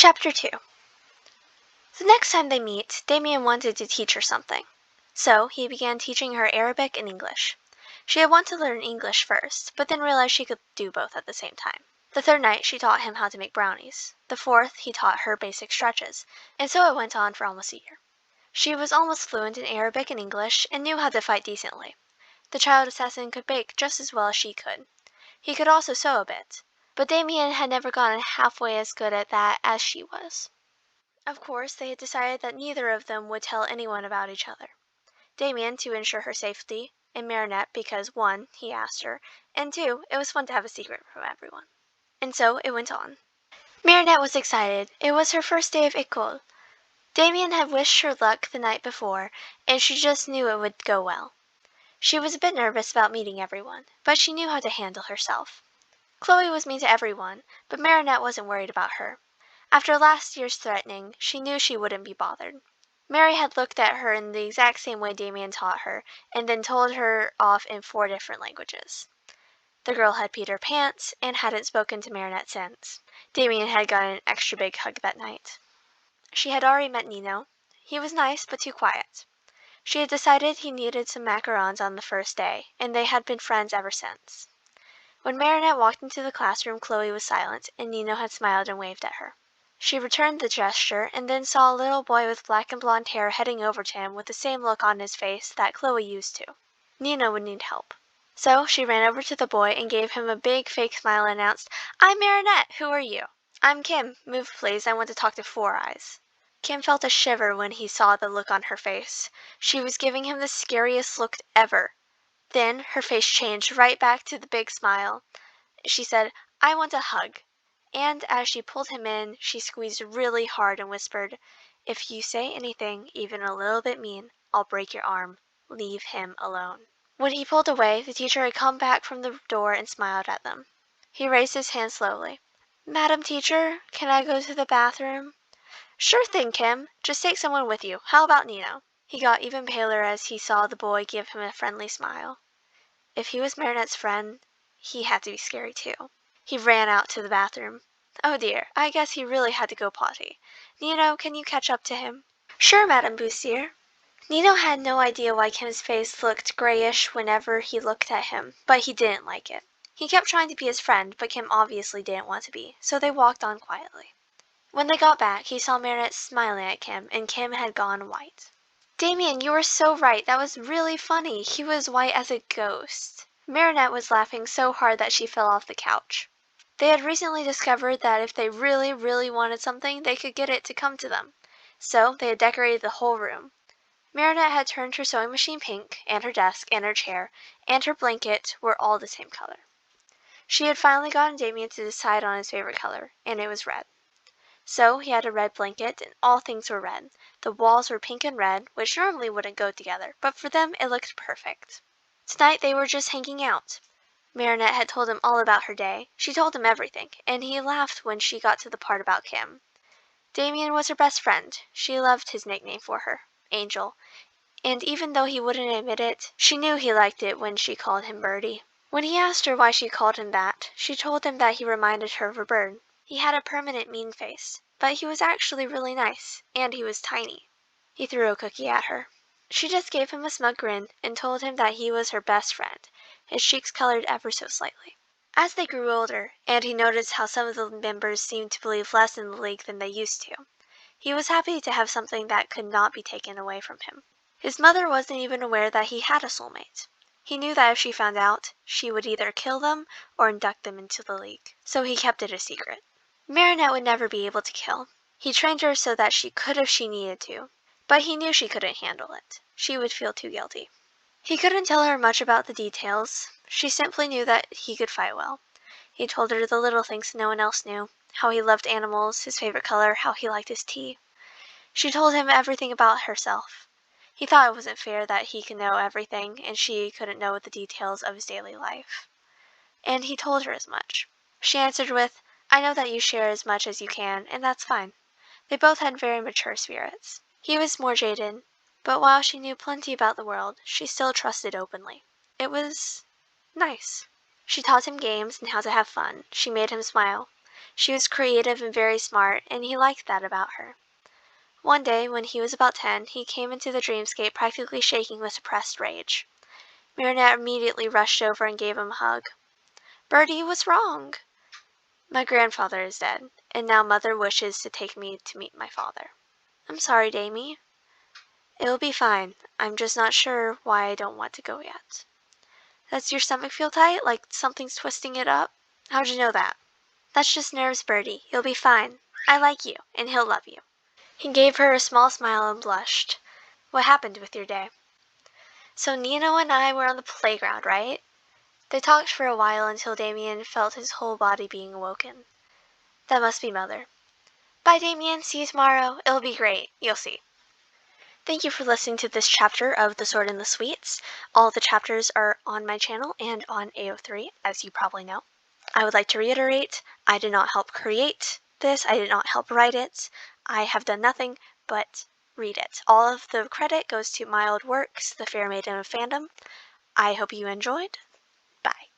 Chapter 2. The next time they meet, Damien wanted to teach her something. So he began teaching her Arabic and English. She had wanted to learn English first, but then realized she could do both at the same time. The third night, she taught him how to make brownies. The fourth, he taught her basic stretches, and so it went on for almost a year. She was almost fluent in Arabic and English and knew how to fight decently. The child assassin could bake just as well as she could. He could also sew a bit, but Damien had never gotten halfway as good at that as she was. Of course, they had decided that neither of them would tell anyone about each other. Damien, to ensure her safety, and Marinette because, 1, he asked her, and 2, it was fun to have a secret from everyone. And so it went on. Marinette was excited. It was her first day of école. Damien had wished her luck the night before, and she just knew it would go well. She was a bit nervous about meeting everyone, but she knew how to handle herself. Chloe was mean to everyone, but Marinette wasn't worried about her. After last year's threatening, she knew she wouldn't be bothered. Mary had looked at her in the exact same way Damien taught her, and then told her off in 4 different languages. The girl had peed her pants, and hadn't spoken to Marinette since. Damien had gotten an extra big hug that night. She had already met Nino. He was nice, but too quiet. She had decided he needed some macarons on the first day, and they had been friends ever since. When Marinette walked into the classroom, Chloe was silent, and Nino had smiled and waved at her. She returned the gesture, and then saw a little boy with black and blonde hair heading over to him with the same look on his face that Chloe used to. Nino would need help. So she ran over to the boy and gave him a big fake smile and announced, "I'm Marinette. Who are you?" "I'm Kim. Move, please. I want to talk to Four Eyes." Kim felt a shiver when he saw the look on her face. She was giving him the scariest look ever. Then her face changed right back to the big smile. She said, "I want a hug." And as she pulled him in, she squeezed really hard and whispered, "If you say anything, even a little bit mean, I'll break your arm. Leave him alone." When he pulled away, the teacher had come back from the door and smiled at them. He raised his hand slowly. "Madam Teacher, can I go to the bathroom?" "Sure thing, Kim. Just take someone with you. How about Nino?" He got even paler as he saw the boy give him a friendly smile. If he was Marinette's friend, he had to be scary too. He ran out to the bathroom. Oh dear, I guess he really had to go potty. "Nino, can you catch up to him?" "Sure, Madame Bussiere." Nino had no idea why Kim's face looked grayish whenever he looked at him, but he didn't like it. He kept trying to be his friend, but Kim obviously didn't want to be, so they walked on quietly. When they got back, he saw Marinette smiling at Kim, and Kim had gone white. "Damien, you were so right. That was really funny. He was white as a ghost." Marinette was laughing so hard that she fell off the couch. They had recently discovered that if they really, really wanted something, they could get it to come to them. So they had decorated the whole room. Marinette had turned her sewing machine pink, and her desk, and her chair, and her blanket were all the same color. She had finally gotten Damien to decide on his favorite color, and it was red. So he had a red blanket, and all things were red. The walls were pink and red, which normally wouldn't go together, but for them it looked perfect. Tonight they were just hanging out. Marinette had told him all about her day. She told him everything, and he laughed when she got to the part about Kim. Damien was her best friend. She loved his nickname for her, Angel, and even though he wouldn't admit it, she knew he liked it when she called him Birdie. When he asked her why she called him that, she told him that he reminded her of a bird. He had a permanent mean face, but he was actually really nice, and he was tiny. He threw a cookie at her. She just gave him a smug grin and told him that he was her best friend. His cheeks colored ever so slightly. As they grew older, and he noticed how some of the members seemed to believe less in the league than they used to, he was happy to have something that could not be taken away from him. His mother wasn't even aware that he had a soulmate. He knew that if she found out, she would either kill them or induct them into the league, so he kept it a secret. Marinette would never be able to kill. He trained her so that she could if she needed to, but he knew she couldn't handle it. She would feel too guilty. He couldn't tell her much about the details. She simply knew that he could fight well. He told her the little things no one else knew, how he loved animals, his favorite color, how he liked his tea. She told him everything about herself. He thought it wasn't fair that he could know everything and she couldn't know the details of his daily life. And he told her as much. She answered with, "I know that you share as much as you can, and that's fine." They both had very mature spirits. He was more jaded, but while she knew plenty about the world, she still trusted openly. It was nice. She taught him games and how to have fun. She made him smile. She was creative and very smart, and he liked that about her. One day, when he was about 10, he came into the dreamscape practically shaking with suppressed rage. Marinette immediately rushed over and gave him a hug. "Bertie, what's wrong?" "My grandfather is dead, and now Mother wishes to take me to meet my father." "I'm sorry, Damie." "It will be fine. I'm just not sure why I don't want to go yet." "Does your stomach feel tight, like something's twisting it up?" "How'd you know that?" "That's just nerves, Bertie. You'll be fine. I like you, and he'll love you." He gave her a small smile and blushed. "What happened with your day?" "So Nino and I were on the playground, right?" They talked for a while until Damien felt his whole body being awoken. "That must be Mother." "Bye, Damien. See you tomorrow. It'll be great. You'll see." Thank you for listening to this chapter of The Sword and the Sweets. All the chapters are on my channel and on AO3, as you probably know. I would like to reiterate, I did not help create this. I did not help write it. I have done nothing but read it. All of the credit goes to my old works, The Fair Maiden of Fandom. I hope you enjoyed. Bye.